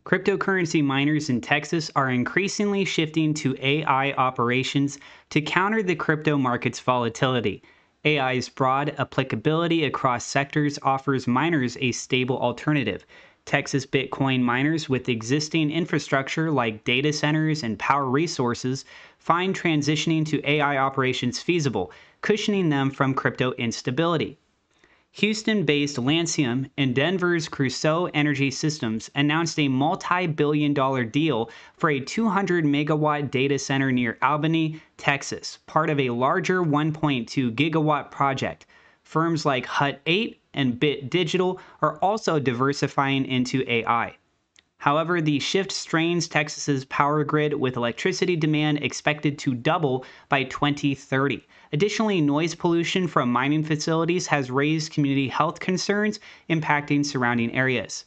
Cryptocurrency miners in Texas are increasingly shifting to AI operations to counter the crypto market's volatility. AI's broad applicability across sectors offers miners a stable alternative. Texas Bitcoin miners with existing infrastructure like data centers and power resources find transitioning to AI operations feasible, cushioning them from crypto instability. Houston-based Lancium and Denver's Crusoe Energy Systems announced a multi-billion-dollar deal for a 200-megawatt data center near Albany, Texas, part of a larger 1.2 gigawatt project. Firms like Hut 8 and Bit Digital are also diversifying into AI. However, the shift strains Texas's power grid with electricity demand expected to double by 2030. Additionally, noise pollution from mining facilities has raised community health concerns impacting surrounding areas.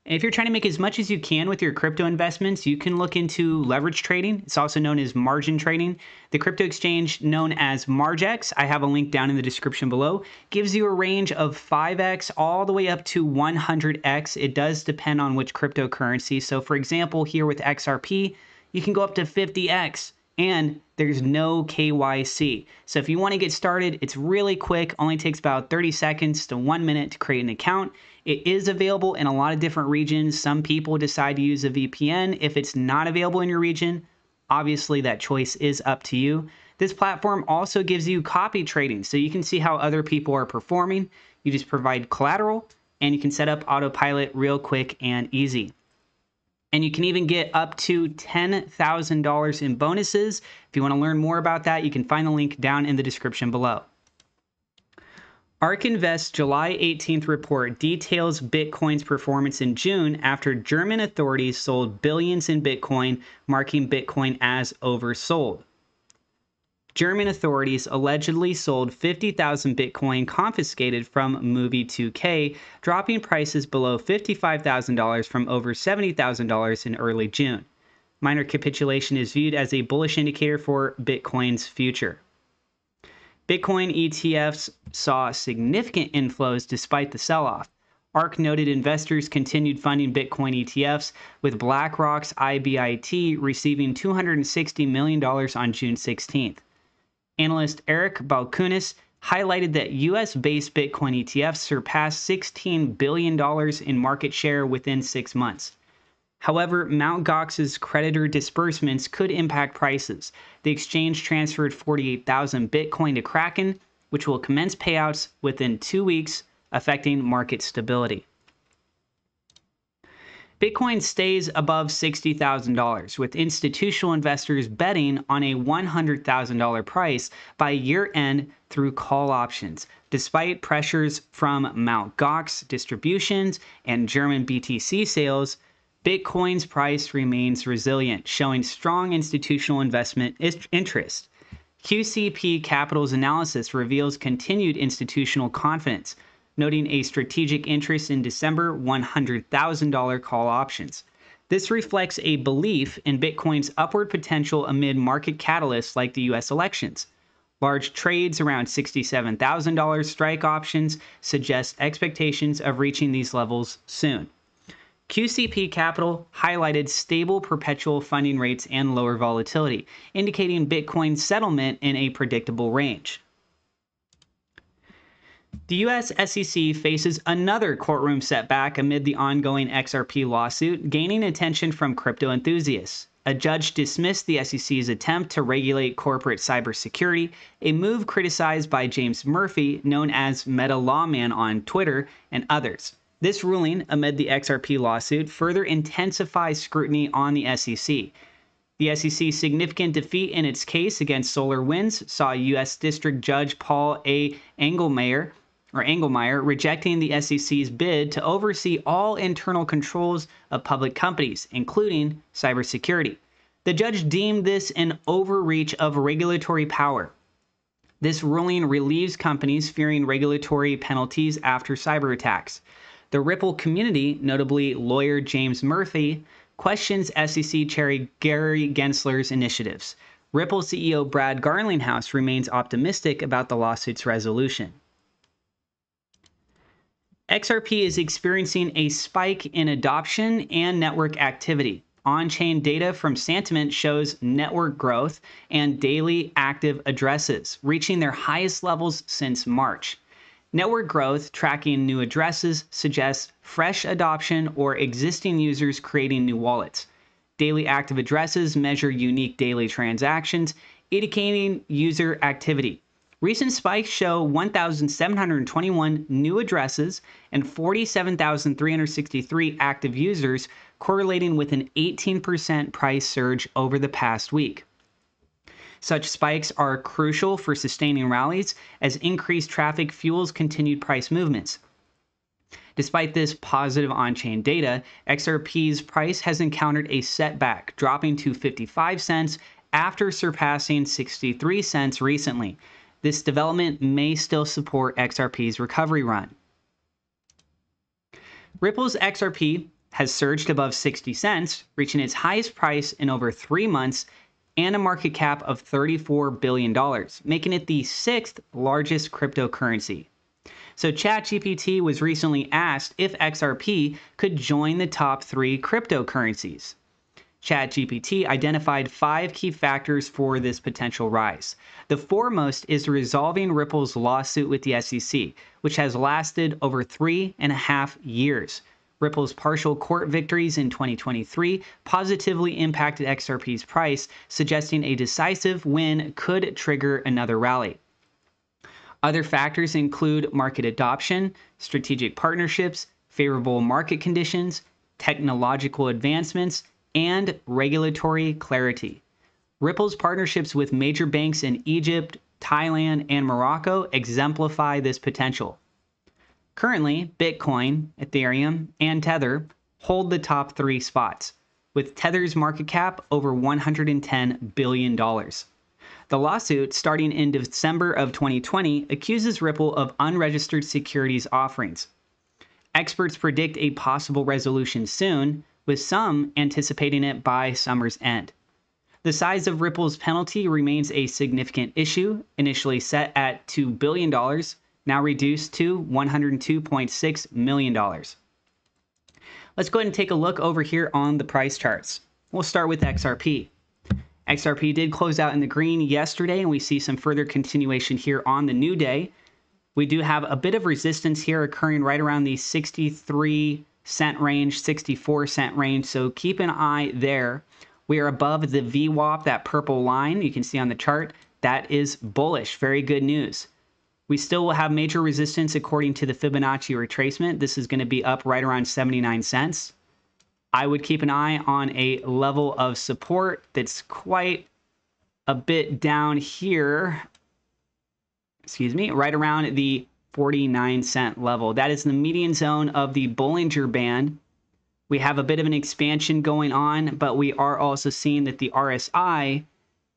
And if you're trying to make as much as you can with your crypto investments, you can look into leverage trading. It's also known as margin trading. The crypto exchange known as Margex, I have a link down in the description below, gives you a range of 5x all the way up to 100x. It does depend on which cryptocurrency. So for example, here with XRP, you can go up to 50x. And there's no KYC. So if you want to get started, it's really quick, only takes about 30 seconds to 1 minute to create an account. It is available in a lot of different regions. Some people decide to use a VPN. If it's not available in your region, obviously that choice is up to you. This platform also gives you copy trading, so you can see how other people are performing. You just provide collateral, and you can set up autopilot real quick and easy. And you can even get up to $10,000 in bonuses. If you want to learn more about that, you can find the link down in the description below. ARK Invest's July 18th report details Bitcoin's performance in June after German authorities sold billions in Bitcoin, marking Bitcoin as oversold. German authorities allegedly sold 50,000 Bitcoin confiscated from Movie 2K, dropping prices below $55,000 from over $70,000 in early June. Minor capitulation is viewed as a bullish indicator for Bitcoin's future. Bitcoin ETFs saw significant inflows despite the sell-off. ARK noted investors continued funding Bitcoin ETFs, with BlackRock's IBIT receiving $260 million on June 16th. Analyst Eric Balkunis highlighted that U.S.-based Bitcoin ETFs surpassed $16 billion in market share within 6 months. However, Mt. Gox's creditor disbursements could impact prices. The exchange transferred 48,000 Bitcoin to Kraken, which will commence payouts within 2 weeks, affecting market stability. Bitcoin stays above $60,000, with institutional investors betting on a $100,000 price by year-end through call options. Despite pressures from Mt. Gox distributions and German BTC sales, Bitcoin's price remains resilient, showing strong institutional investment interest. QCP Capital's analysis reveals continued institutional confidence, noting a strategic interest in December $100,000 call options. This reflects a belief in Bitcoin's upward potential amid market catalysts like the U.S. elections. Large trades around $67,000 strike options suggest expectations of reaching these levels soon. QCP Capital highlighted stable perpetual funding rates and lower volatility, indicating Bitcoin settlement in a predictable range. The U.S. SEC faces another courtroom setback amid the ongoing XRP lawsuit, gaining attention from crypto enthusiasts. A judge dismissed the SEC's attempt to regulate corporate cybersecurity, a move criticized by James Murphy, known as Meta Lawman on Twitter, and others. This ruling, amid the XRP lawsuit, further intensifies scrutiny on the SEC. The SEC's significant defeat in its case against SolarWinds saw U.S. District Judge Paul A. Engelmeyer rejecting the SEC's bid to oversee all internal controls of public companies, including cybersecurity. The judge deemed this an overreach of regulatory power. This ruling relieves companies fearing regulatory penalties after cyber attacks. The Ripple community, notably lawyer James Murphy, questions SEC Chair Gary Gensler's initiatives. Ripple CEO Brad Garlinghouse remains optimistic about the lawsuit's resolution. XRP is experiencing a spike in adoption and network activity. On-chain data from Sentiment shows network growth and daily active addresses, reaching their highest levels since March. Network growth tracking new addresses suggests fresh adoption or existing users creating new wallets. Daily active addresses measure unique daily transactions, indicating user activity. Recent spikes show 1,721 new addresses and 47,363 active users, correlating with an 18% price surge over the past week. Such spikes are crucial for sustaining rallies as increased traffic fuels continued price movements. Despite this positive on-chain data, XRP's price has encountered a setback, dropping to 55 cents after surpassing 63 cents recently. This development may still support XRP's recovery run. Ripple's XRP has surged above 60 cents, reaching its highest price in over 3 months and a market cap of $34 billion, making it the 6th largest cryptocurrency. So ChatGPT was recently asked if XRP could join the top 3 cryptocurrencies. ChatGPT identified 5 key factors for this potential rise. The foremost is resolving Ripple's lawsuit with the SEC, which has lasted over 3.5 years. Ripple's partial court victories in 2023 positively impacted XRP's price, suggesting a decisive win could trigger another rally. Other factors include market adoption, strategic partnerships, favorable market conditions, technological advancements, and regulatory clarity. Ripple's partnerships with major banks in Egypt, Thailand, and Morocco exemplify this potential. Currently, Bitcoin, Ethereum, and Tether hold the top 3 spots, with Tether's market cap over $110 billion. The lawsuit, starting in December of 2020, accuses Ripple of unregistered securities offerings. Experts predict a possible resolution soon, with some anticipating it by summer's end. The size of Ripple's penalty remains a significant issue, initially set at $2 billion, now reduced to $102.6 million. Let's go ahead and take a look over here on the price charts. We'll start with XRP. XRP did close out in the green yesterday, and we see some further continuation here on the new day. We do have a bit of resistance here occurring right around the 63-cent range, 64-cent range, so keep an eye there. We are above the VWAP, that purple line you can see on the chart. That is bullish, very good news. We still will have major resistance according to the Fibonacci retracement. This is going to be up right around 79 cents. I would keep an eye on a level of support that's quite a bit down here. Excuse me, right around the 49-cent level. That is the median zone of the Bollinger Band. We have a bit of an expansion going on, but we are also seeing that the RSI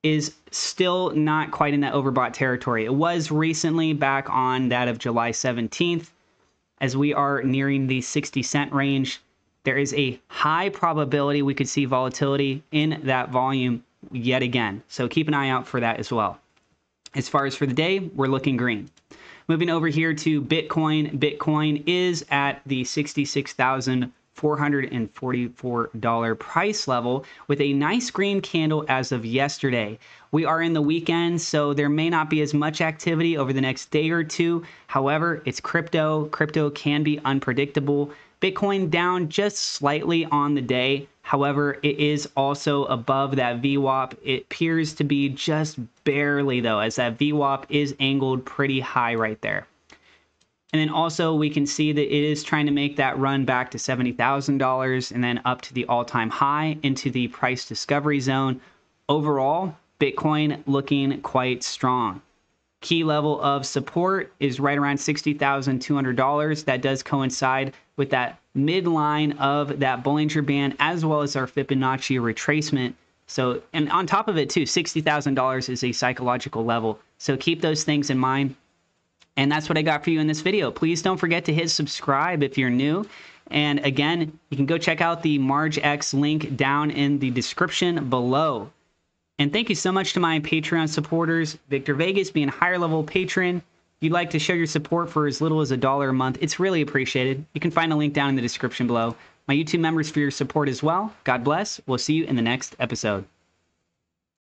is still not quite in that overbought territory. It was recently back on that of July 17th. As we are nearing the 60-cent range, there is a high probability we could see volatility in that volume yet again. So keep an eye out for that as well. As far as for the day, we're looking green. Moving over here to Bitcoin. Bitcoin is at the $66,444 price level with a nice green candle as of yesterday. We are in the weekend, so there may not be as much activity over the next day or two. However, it's crypto. Crypto can be unpredictable. Bitcoin down just slightly on the day. However, it is also above that VWAP. It appears to be just barely, though, as that VWAP is angled pretty high right there. And then also we can see that it is trying to make that run back to $70,000 and then up to the all-time high into the price discovery zone. Overall, Bitcoin looking quite strong. Key level of support is right around $60,200. That does coincide with that midline of that Bollinger Band as well as our Fibonacci retracement. So, and on top of it too, $60,000 is a psychological level. So keep those things in mind. And that's what I got for you in this video. Please don't forget to hit subscribe if you're new. And again, you can go check out the MargeX link down in the description below. And thank you so much to my Patreon supporters, Victor Vegas being a higher level patron, you'd like to show your support for as little as $1 a month, it's really appreciated. You can find a link down in the description below. My YouTube members for your support as well. God bless. We'll see you in the next episode.